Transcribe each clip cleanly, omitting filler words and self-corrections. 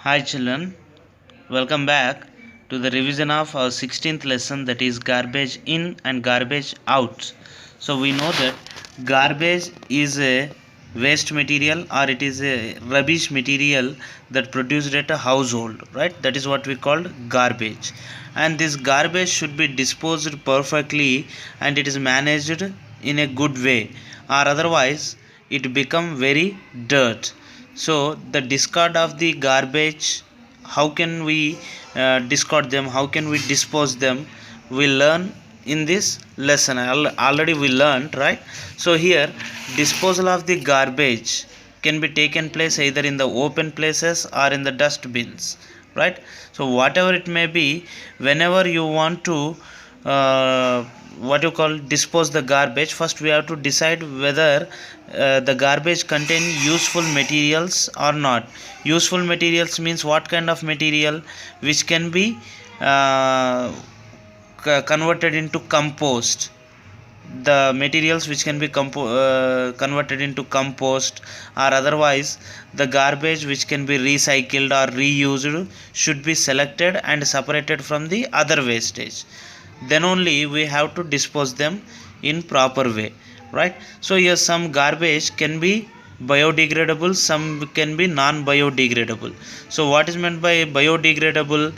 Hi children, welcome back to the revision of our 16th lesson, that is garbage in and garbage out. So we know that garbage is a waste material or it is a rubbish material that produced at a household, right? That is what we call garbage. And this garbage should be disposed perfectly and it is managed in a good way, or otherwise it become very dirt. So the discard of the garbage, how can we discard them, how can we dispose them, we learn in this lesson. Already we learned, right? So here disposal of the garbage can be taken place either in the open places or in the dustbins, right? So whatever it may be, whenever you want to what you call dispose the garbage, first we have to decide whether the garbage contain useful materials or not. Useful materials means what kind of material which can be converted into compost. The materials which can be converted into compost, or otherwise the garbage which can be recycled or reused should be selected and separated from the other wastage. Then only we have to dispose them in proper way, right? So here some garbage can be biodegradable, some can be non biodegradable. So what is meant by biodegradable?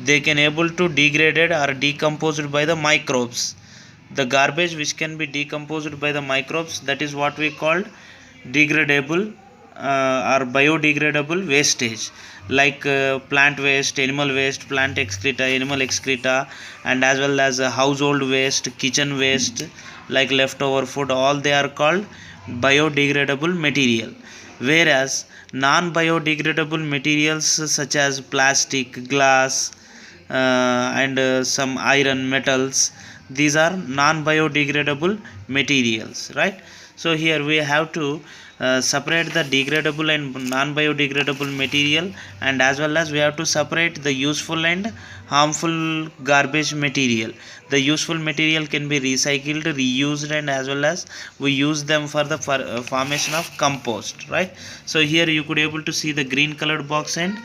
They can able to degraded or decomposed by the microbes. The garbage which can be decomposed by the microbes, that is what we called degradable or biodegradable wastage, like plant waste, animal waste, plant excreta, animal excreta, and as well as household waste, kitchen waste, like leftover food, all they are called biodegradable material. Whereas non biodegradable materials such as plastic, glass, and some iron, metals, these are non biodegradable materials, right? So here we have to separate the degradable and non biodegradable material, and as well as we have to separate the useful and harmful garbage material. The useful material can be recycled, reused, and as well as we use them for the formation of compost, right? So here you could able to see the green colored box and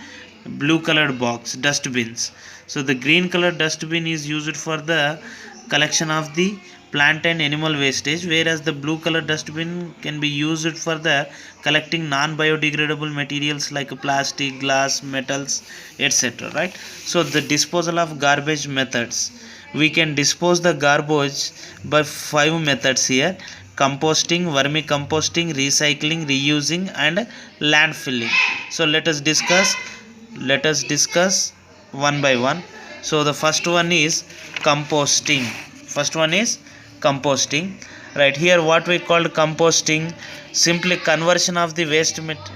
blue colored box, dustbins. So the green colored dustbin is used for the collection of the plant and animal wastage, whereas the blue color dustbin can be used for the collecting non biodegradable materials like plastic, glass, metals, etc., right? So the disposal of garbage methods, we can dispose the garbage by 5 methods here: composting, vermicomposting, recycling, reusing, and landfilling. So let us discuss one by one. So the first one is composting. First one is composting. Right here, what we called composting, simply conversion of the waste material.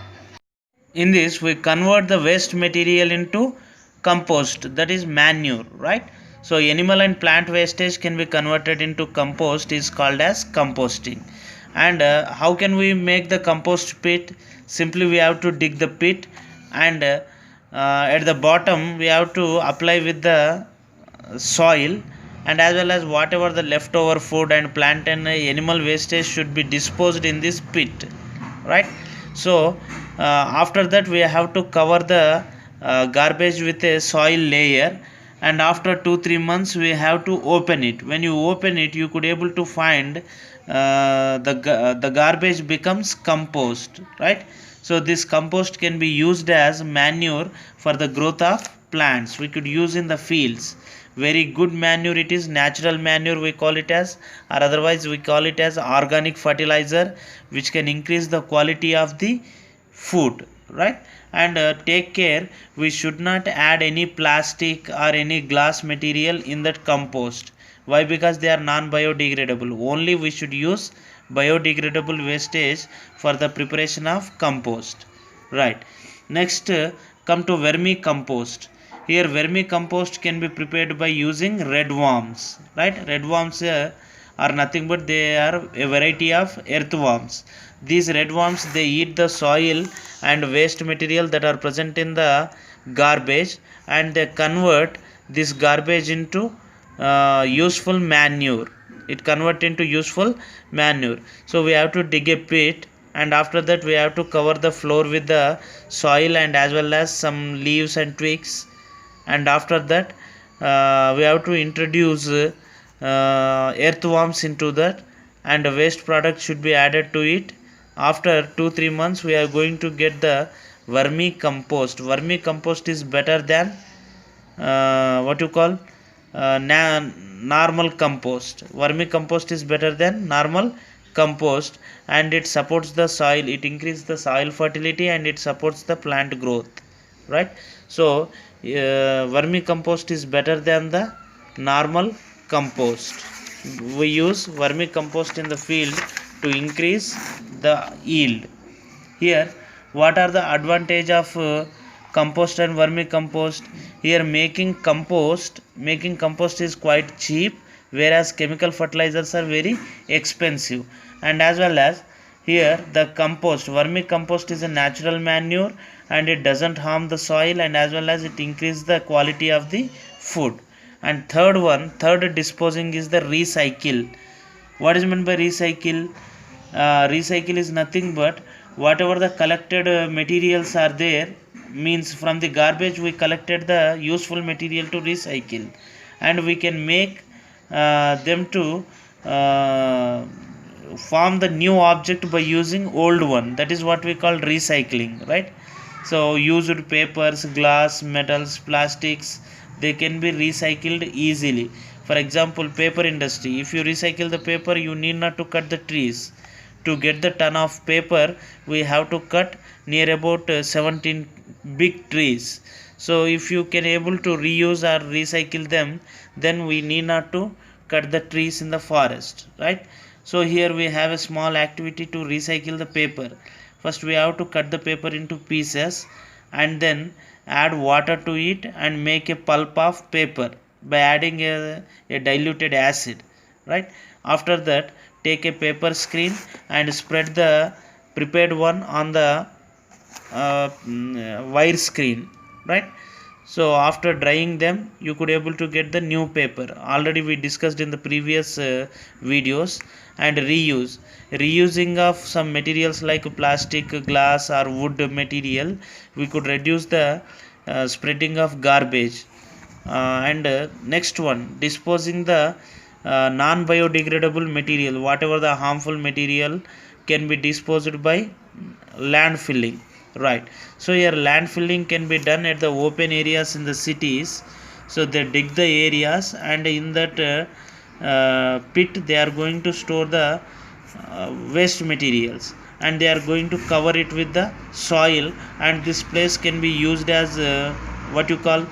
In this, we convert the waste material into compost, that is manure, right? So animal and plant wastage can be converted into compost, is called as composting. And how can we make the compost pit? Simply we have to dig the pit, and at the bottom we have to apply with the soil, and as well as whatever the leftover food and plant and animal wastage should be disposed in this pit, right? So after that we have to cover the garbage with a soil layer, and after 2-3 months we have to open it. When you open it, you could able to find the garbage becomes compost, right? So this compost can be used as manure for the growth of plants. We could use in the fields. Very good manure it is, natural manure we call it as, or otherwise we call it as organic fertilizer, which can increase the quality of the food, right? And take care, we should not add any plastic or any glass material in that compost. Why? Because they are non biodegradable. Only we should use biodegradable wastage for the preparation of compost, right? Next, come to vermicompost. Here vermicompost can be prepared by using red worms, right? Red worms are nothing but they are a variety of earthworms. These red worms, they eat the soil and waste material that are present in the garbage, and they convert this garbage into useful manure. It convert into useful manure. So we have to dig a pit, and after that we have to cover the floor with the soil and as well as some leaves and twigs, and after that we have to introduce earthworms into that, and the waste product should be added to it. After 2-3 months we are going to get the vermicompost. Vermicompost is better than what you call normal compost. Vermicompost is better than normal compost, and it supports the soil, it increases the soil fertility and it supports the plant growth, right? So vermicompost is better than the normal compost. We use vermicompost in the field to increase the yield. Here, what are the advantage of compost and vermicompost? Here, making compost is quite cheap, whereas chemical fertilizers are very expensive. And as well as here, the vermicompost is a natural manure and it doesn't harm the soil, and as well as it increases the quality of the food. And third disposing is the recycle. What is meant by recycle? Recycle is nothing but whatever the collected materials are there, means from the garbage we collected the useful material to recycle, and we can make them to uh, form the new object by using old one. That is what we call recycling, right? So used papers, glass, metals, plastics, they can be recycled easily. For example, paper industry, if you recycle the paper, you need not to cut the trees. To get the ton of paper, we have to cut near about 17 big trees. So if you can able to reuse or recycle them, then we need not to cut the trees in the forest, right? So here we have a small activity to recycle the paper. First we have to cut the paper into pieces and then add water to it and make a pulp of paper by adding a diluted acid, right? After that, take a paper screen and spread the prepared one on the wire screen, right? So after drying them, you could able to get the new paper. Already we discussed in the previous videos. And reusing of some materials like plastic, glass or wood material, we could reduce the spreading of garbage. And next one, disposing the non biodegradable material, whatever the harmful material can be disposed by landfilling, right? So here landfilling can be done at the open areas in the cities. So they dig the areas, and in that pit they are going to store the waste materials, and they are going to cover it with the soil, and this place can be used as what you call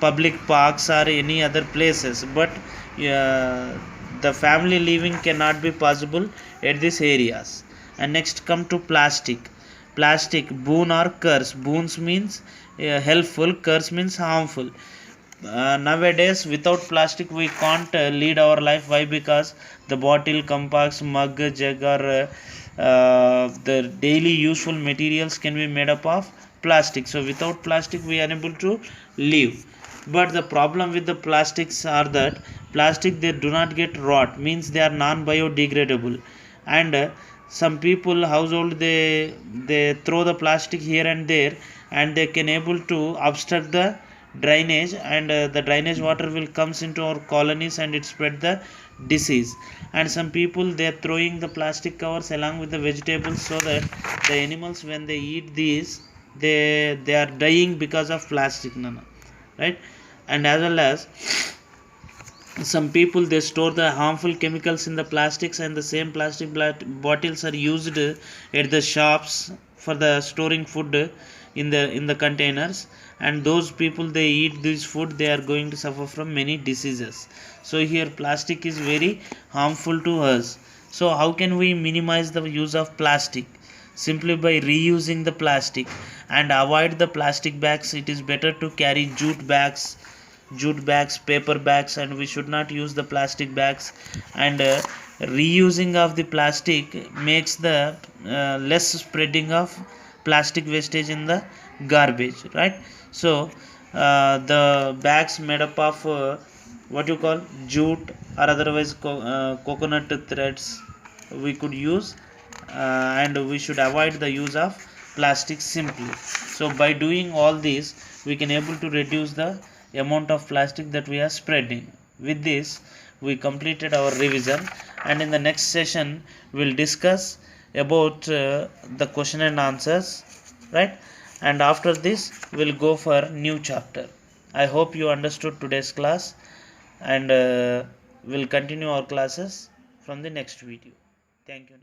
public parks or any other places. But the family living cannot be possible at these areas. And next come to plastic, boon or curse. Boons means helpful, curse means harmful. Nowadays without plastic we can't lead our life. Why? Because the bottle, compass, mug, jug or the daily useful materials can be made up of plastic. So without plastic we are unable to live. But the problem with the plastics are that plastic, they do not get rot, means they are non biodegradable. And some people household, they throw the plastic here and there, and they can able to obstruct the drainage, and the drainage water will comes into our colonies and it spread the disease. And some people, they are throwing the plastic covers along with the vegetables, so that the animals when they eat these, they are dying because of plastic, right? And as well as some people, they store the harmful chemicals in the plastics, and the same plastic bottles are used at the shops for the storing food in the containers, and those people, they eat this food, they are going to suffer from many diseases. So here plastic is very harmful to us. So how can we minimize the use of plastic? Simply by reusing the plastic and avoid the plastic bags. It is better to carry jute bags, paper bags, and we should not use the plastic bags. And reusing of the plastic makes the less spreading of plastic wastage in the garbage, right? So the bags made up of what you call jute or otherwise coconut threads we could use, and we should avoid the use of plastic simply. So by doing all this, we can able to reduce the amount of plastic that we are spreading. With this, we completed our revision, and in the next session we'll discuss about the question and answers, right? And after this we'll go for new chapter. I hope you understood today's class, and we'll continue our classes from the next video. Thank you.